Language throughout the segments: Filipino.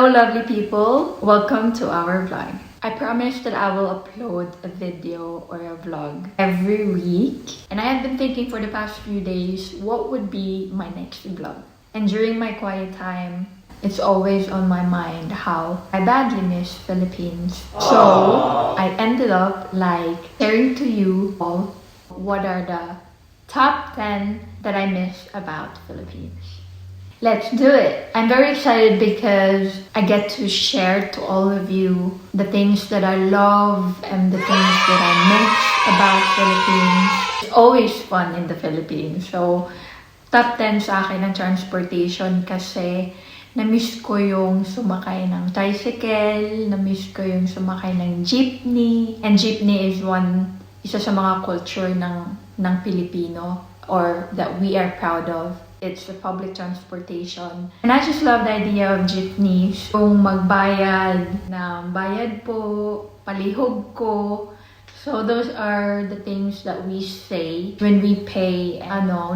Hello lovely people! Welcome to our vlog. I promise that I will upload a video or a vlog every week. And I have been thinking for the past few days what would be my next vlog. And during my quiet time, it's always on my mind how I badly miss Philippines. So I ended up sharing to you all what are the top 10 that I miss about Philippines. Let's do it! I'm very excited because I get to share to all of you the things that I love and the things that I miss about Philippines. It's always fun in the Philippines. So, top 10 sa akin ng transportation kasi na-miss ko yung sumakay ng tricycle, na-miss ko yung sumakay ng jeepney. And jeepney is isa sa mga culture ng Pilipino or that we are proud of. It's the public transportation. And I just love the idea of jeepneys. Kung magbayad na bayad po, palihog ko. So those are the things that we say when we pay.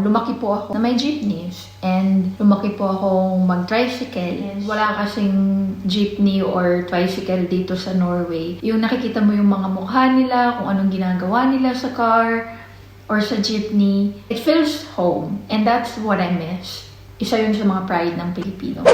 Lumaki po ako na may jeepneys. And lumaki po akong mag-tricycle. And wala kasing jeepney or tricycle dito sa Norway. Yung nakikita mo yung mga mukha nila, kung anong ginagawa nila sa car, or sa jeepney, it feels home. And that's what I miss. Isa yun sa mga pride ng Pilipino.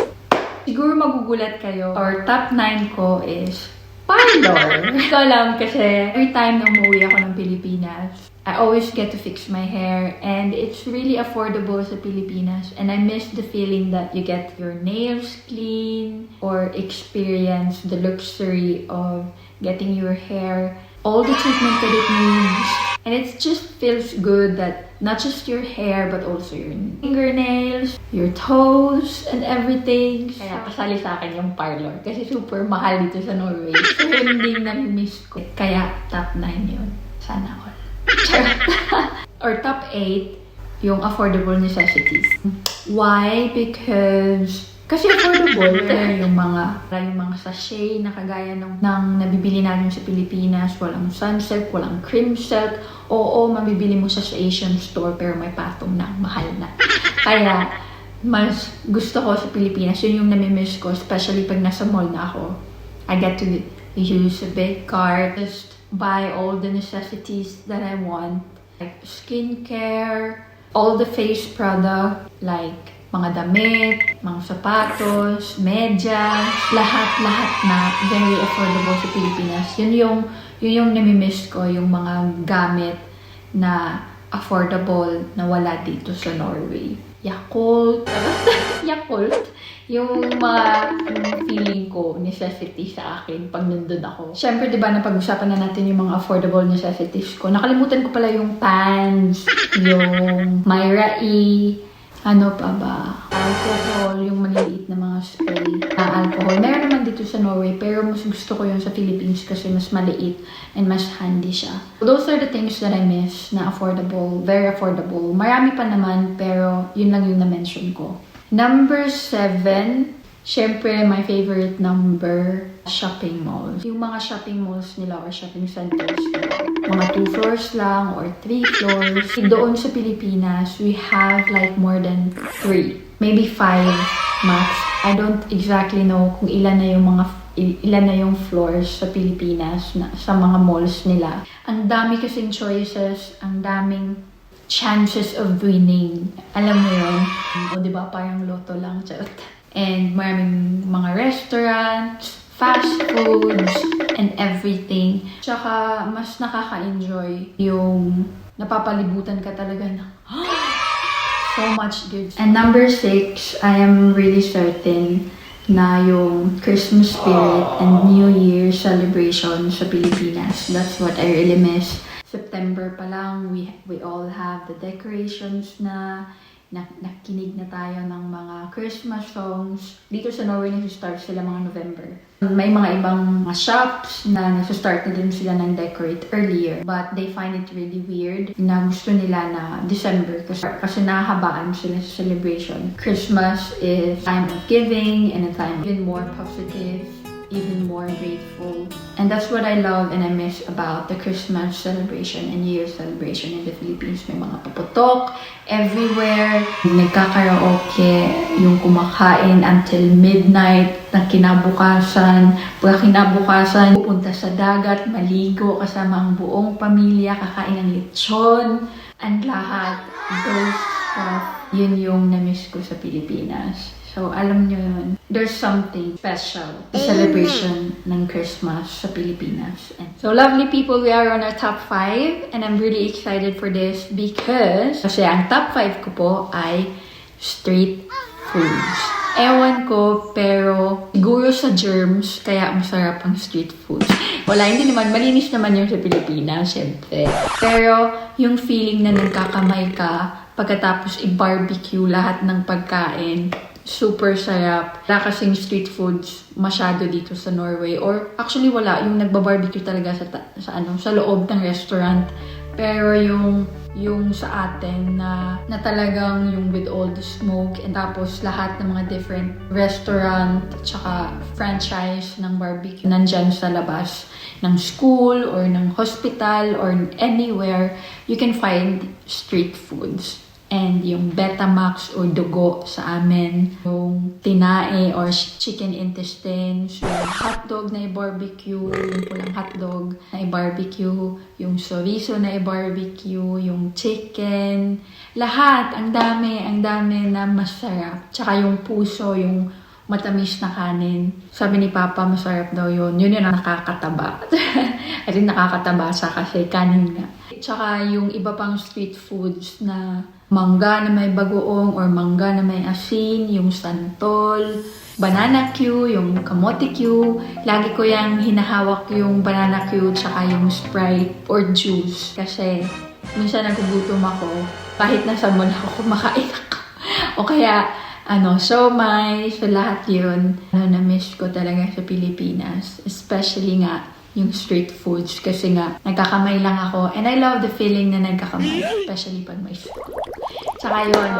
Siguro magugulat kayo, or top 9 ko is parlor. Hindi ko alam kasi every time na umuwi ako ng Pilipinas, I always get to fix my hair and it's really affordable sa Pilipinas. And I miss the feeling that you get your nails clean or experience the luxury of getting your hair all the treatment that it needs. And it just feels good that not just your hair, but also your fingernails, your toes, and everything. Kaya kasali sa akin yung parlor. Kasi super mahal dito sa Norway. So yun din na-miss ko. Kaya top 9 yun. Sana all. Or top 8, yung affordable necessities. Why? Because kasi affordable. yung mga sachet na kagaya ng nabibili natin sa Pilipinas, walang sunsilk, walang cream silk. Oo, mabibili mo siya sa Asian store pero may patong na, mahal na. Kaya, mas gusto ko sa Pilipinas, yun yung namimiss ko, especially pag nasa mall na ako. I get to use a big cart, just buy all the necessities that I want. Like skincare, all the face product, like mga damit, mga sapatos, medyas, lahat na very affordable sa Pilipinas. Yun yung namimiss ko, yung mga gamit na affordable na wala dito sa Norway. Yakult, yung mga feeling ko, necessity sa akin pag nandun ako. Siyempre, di ba, napag-usapan na natin yung mga affordable necessities ko. Nakalimutan ko pala yung pants, yung Myra E, ano pa ba? Alcohol, yung maliliit na mga spray na alcohol. Meron naman dito sa Norway, pero mas gusto ko yun sa Philippines kasi mas maliit and mas handy siya. Those are the things that I miss na affordable, very affordable. Marami pa naman, pero yun lang yung na-mention ko. Number 7, syempre my favorite number, shopping malls. Yung mga shopping malls nila or shopping centers nila. Mga 2 floors lang or 3 floors. Doon sa Pilipinas, we have like more than 3. Maybe 5 max. I don't exactly know kung ilan na yung floors sa Pilipinas na, sa mga malls nila. Ang dami kasing choices, ang daming chances of winning. Alam mo yun? O diba, parang loto lang. Charot. And maraming mga restaurants, fast foods, and everything. Tsaka, mas nakaka-enjoy yung napapalibutan ka talaga na so much good. And number 6, I am really certain na yung Christmas spirit and New Year celebration sa Pilipinas. That's what I really miss. September pa lang, we all have the decorations na nakinig na tayo ng mga Christmas songs. Dito sa Norway, nag-start sila mga November. May mga ibang shops na nag-start na din sila ng decorate earlier. But they find it really weird na gusto nila na December kasi nahahabaan sila sa celebration. Christmas is time of giving and a time even more positive even more grateful. And that's what I love and I miss about the Christmas celebration and New Year's celebration in the Philippines. May mga paputok everywhere. Nagkakaraoke, yung kumakain until midnight na kinabukasan. Pagka kinabukasan, pupunta sa dagat, maligo kasama ang buong pamilya, kakain ng lechon, and lahat. Those stuff, yun yung na-miss ko sa Pilipinas. So, alam nyo yun, there's something special sa celebration ng Christmas sa Pilipinas. And so, lovely people, we are on our top 5 and I'm really excited for this because kasi ang top 5 ko po ay street foods. Ewan ko, pero siguro sa germs, kaya masarap ang street foods. Wala, hindi naman, malinis naman yung sa Pilipinas, syempre. Pero, yung feeling na nagkakamay ka, pagkatapos i-barbecue lahat ng pagkain, super sarap. Wala kasing street foods masyado dito sa Norway. Or actually wala. Yung nagba-barbecue talaga sa loob ng restaurant. Pero yung sa atin na talagang yung with all the smoke and tapos lahat ng mga different restaurant tsaka franchise ng barbecue nandyan sa labas ng school or ng hospital or anywhere, you can find street foods. And yung Betamax or dugo sa amin, yung tinae or chicken intestines, yung hotdog na i-barbecue, yung pulang hotdog na i-barbecue, yung chorizo na i-barbecue, yung chicken, lahat, ang dami na masarap. Tsaka yung puso, yung matamis na kanin. Sabi ni Papa, masarap daw yun. Yun yung nakakataba. At yung nakakataba sa kasi kanin nga. Tsaka yung iba pang street foods na mangga na may bagoong or mangga na may asin, yung santol, banana Q, yung kamote Q. Lagi ko yung hinahawak yung banana Q tsaka yung Sprite or juice. Kasi minsan nagugutom ako, kahit nasa mall ako, kumakain ako. O kaya, siomai, so lahat yun. Na-miss ko talaga sa Pilipinas. Especially nga, yung street foods. Kasi nga, nagkakamay lang ako. And I love the feeling na nagkakamay. Especially pag may food. Tsaka yun,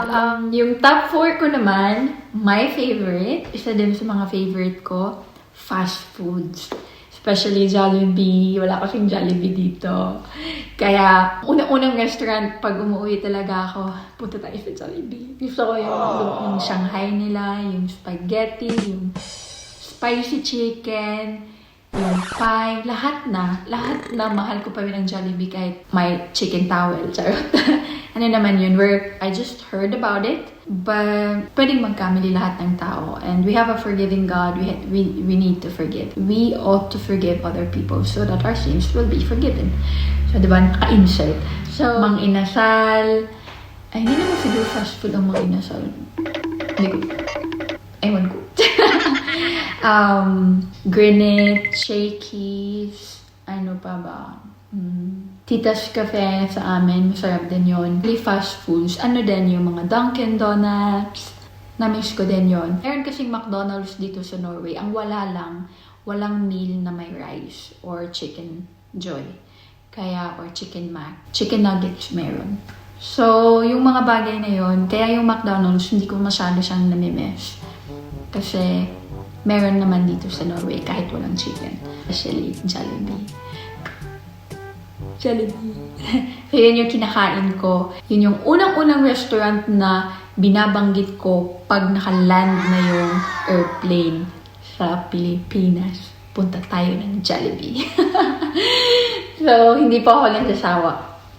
yung top 4 ko naman, my favorite, isa din sa mga favorite ko, fast foods. Especially Jollibee. Wala kasing Jollibee dito. Kaya, unang-unang restaurant, pag umuwi talaga ako, punta tayo sa Jollibee. Gusto ko yung Shanghai nila, yung spaghetti, yung spicy chicken, yung pie, lahat na mahal ko pa rin ang Jollibee kahit may chicken towel, charot. Ano naman yun, where I just heard about it, but pwedeng magkamali lahat ng tao. And we have a forgiving God, we need to forgive. We ought to forgive other people so that our sins will be forgiven. So, diba, naka-insert. So, Mang Inasal, ay, hindi naman siguro fast food ang Mang Inasal. Ewan ko. Grenade, Shakey's, ano pa ba? Tita's Cafe sa amin, masarap din yun. Fast foods, ano din yung mga Dunkin' Donuts, na-miss ko din yun. Meron kasing McDonald's dito sa Norway, ang walang meal na may rice or chicken joy. Or chicken mac. Chicken nuggets meron. So, yung mga bagay na yun, kaya yung McDonald's, hindi ko masyado siyang namimiss. Kasi, meron naman dito sa Norway kahit walang chicken. Especially Jollibee. So, yun yung kinakain ko. Yun yung unang-unang restaurant na binabanggit ko pag nakaland na yung airplane sa Pilipinas. Punta tayo ng Jollibee. So, hindi pa ako nagsasawa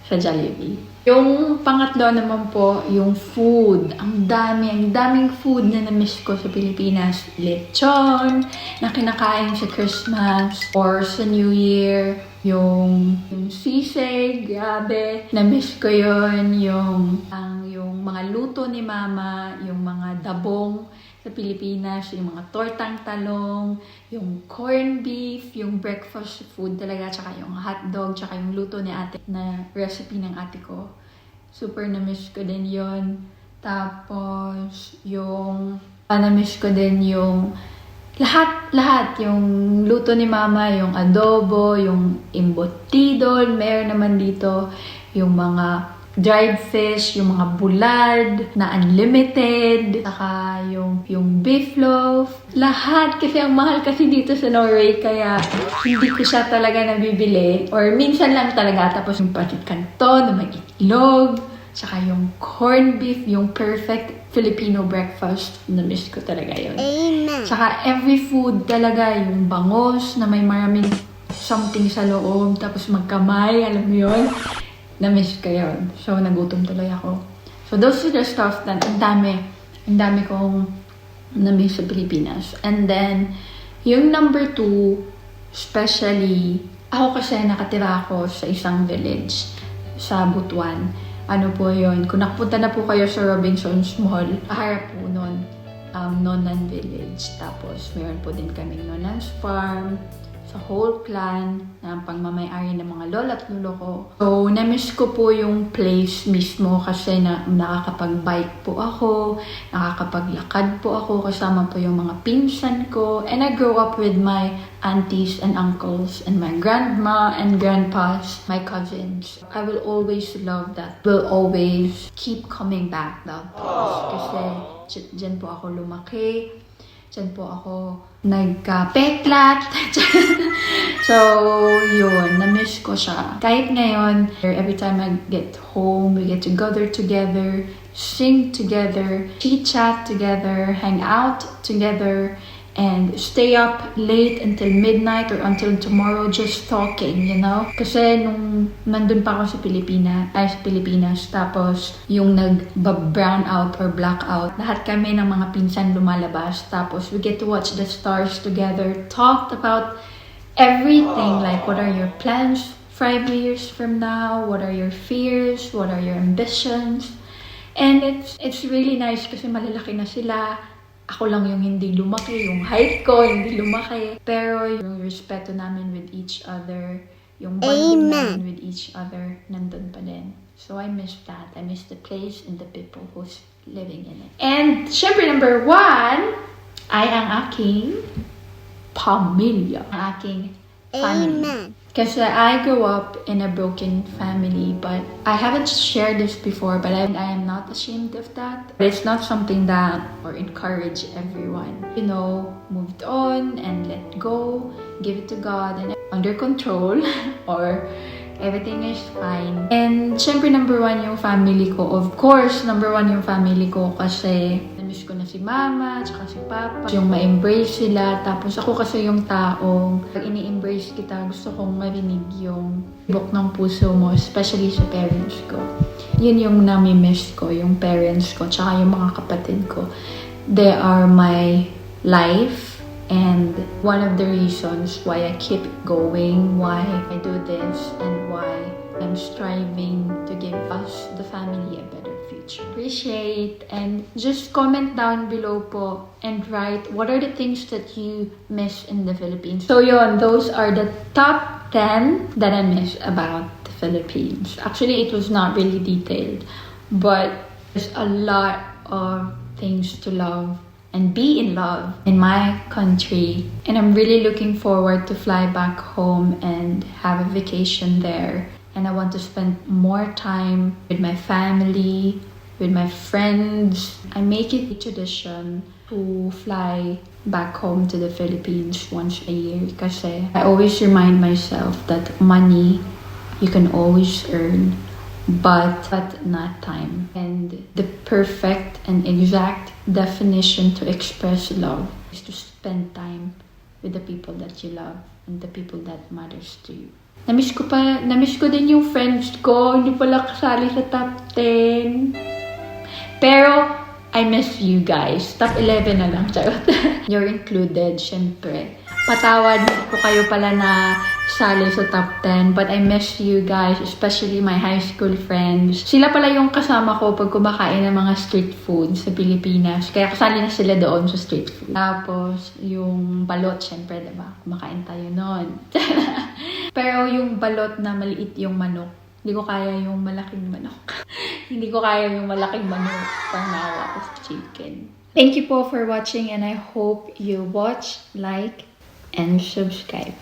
sa Jollibee. Yung pangatlo naman po, yung food. Ang daming food na na-miss ko sa Pilipinas. Lechon, na kinakain sa Christmas or sa New Year. Yung sisig, grabe. Na-miss ko yun. Yung mga luto ni Mama, yung mga dabong sa Pilipinas, yung mga tortang talong, yung corned beef, yung breakfast food talaga, tsaka yung hotdog, tsaka yung luto ni ate na recipe ng ate ko. Super na-miss ko din yon. Tapos, na-miss ko din yung lahat, yung luto ni Mama, yung adobo, yung embutido, meron naman dito, yung mga dried fish, yung mga bulad na unlimited, saka yung beef loaf. Lahat kasi ang mahal kasi dito sa Norway, kaya hindi ko siya talaga nabibili. Or minsan lang talaga. Tapos yung patit canton na may itlog, saka yung corned beef, yung perfect Filipino breakfast. Na-miss ko talaga yun. Amen. Saka every food talaga, yung bangos na may maraming something sa loob, tapos magkamay, alam mo yun? Na-miss ko yun. So, nagutom tuloy ako. So, those are the stuff na ang dami kong na-miss sa Pilipinas. And then, yung number 2, especially, ako kasi nakatira ako sa isang village sa Butuan. Ano po yun? Kung nakapunta na po kayo sa Robinson's Mall, kaharap po nun, Nonan Village. Tapos, meron po din kaming Nonan's Farm, sa whole clan, na pangmamay-ari ng mga lola at lolo ko. So, na-miss ko po yung place mismo kasi nakakapag-bike po ako, nakakapaglakad po ako, kasama po yung mga pinsan ko. And I grew up with my aunties and uncles and my grandma and grandpas, my cousins. I will always love that. Will always keep coming back that place. Kasi dyan po ako lumaki. Diyan po ako nagka-peklat. So, yun. Na-miss ko siya. Kahit ngayon, every time I get home, we get to gather together, sing together, chit-chat together, hang out together, and stay up late until midnight or until tomorrow just talking, you know? Kasi nung nandun pa ako sa Pilipinas, tapos yung nag-brown out or black out, lahat kami ng mga pinsan lumalabas, tapos we get to watch the stars together, talked about everything, like what are your plans 5 years from now, what are your fears, what are your ambitions, and it's really nice kasi malalaki na sila. Ako lang yung hindi lumaki, yung height ko hindi lumaki. Pero yung respeto namin with each other, yung bonding namin with each other, nandun pa din. So I miss that. I miss the place and the people who's living in it. And syempre number 1 ay ang aking pamilya. Ang aking family. Amen. Kasi I grew up in a broken family, but I haven't shared this before, but I am not ashamed of that. It's not something that or encourage everyone. You know, moved on and let go, give it to God and under control or everything is fine. And syempre number 1 yung family ko. Of course, number 1 yung family ko kasi na-miss ko na si mama, tsaka si papa. Yung ma-embrace sila. Tapos ako kasi yung taong pag ini-embrace kita, gusto kong marinig yung tibok ng puso mo, especially sa parents ko. Yun yung nami-miss ko, yung parents ko, tsaka yung mga kapatid ko. They are my life. And one of the reasons why I keep going, why I do this, and why I'm striving to give us, the family, a better future. Appreciate and just comment down below po and write what are the things that you miss in the Philippines. So yun, those are the top 10 that I miss about the Philippines. Actually, it was not really detailed, but there's a lot of things to love and be in love in my country. And I'm really looking forward to fly back home and have a vacation there. And I want to spend more time with my family, with my friends. I make it a tradition to fly back home to the Philippines once a year kasi I always remind myself that money you can always earn, but not time. And the perfect and exact definition to express love is to spend time with the people that you love and the people that matters to you. Namiss ko din yung friends ko, hindi pala kasali sa top 10. Pero I miss you guys. Top 11 na lang, charot. You're included, syempre. Patawad ko kayo pala na sali sa top 10. But I miss you guys, especially my high school friends. Sila pala yung kasama ko pag kumakain ng mga street food sa Pilipinas. Kaya kasali na sila doon sa street food. Tapos, yung balot, syempre, diba? Kumakain tayo noon. Pero yung balot na maliit yung manok, hindi ko kaya yung malaking manok. Hindi ko kaya yung malaking manok. Pangnawa of chicken. Thank you po for watching and I hope you watch, like, and subscribe.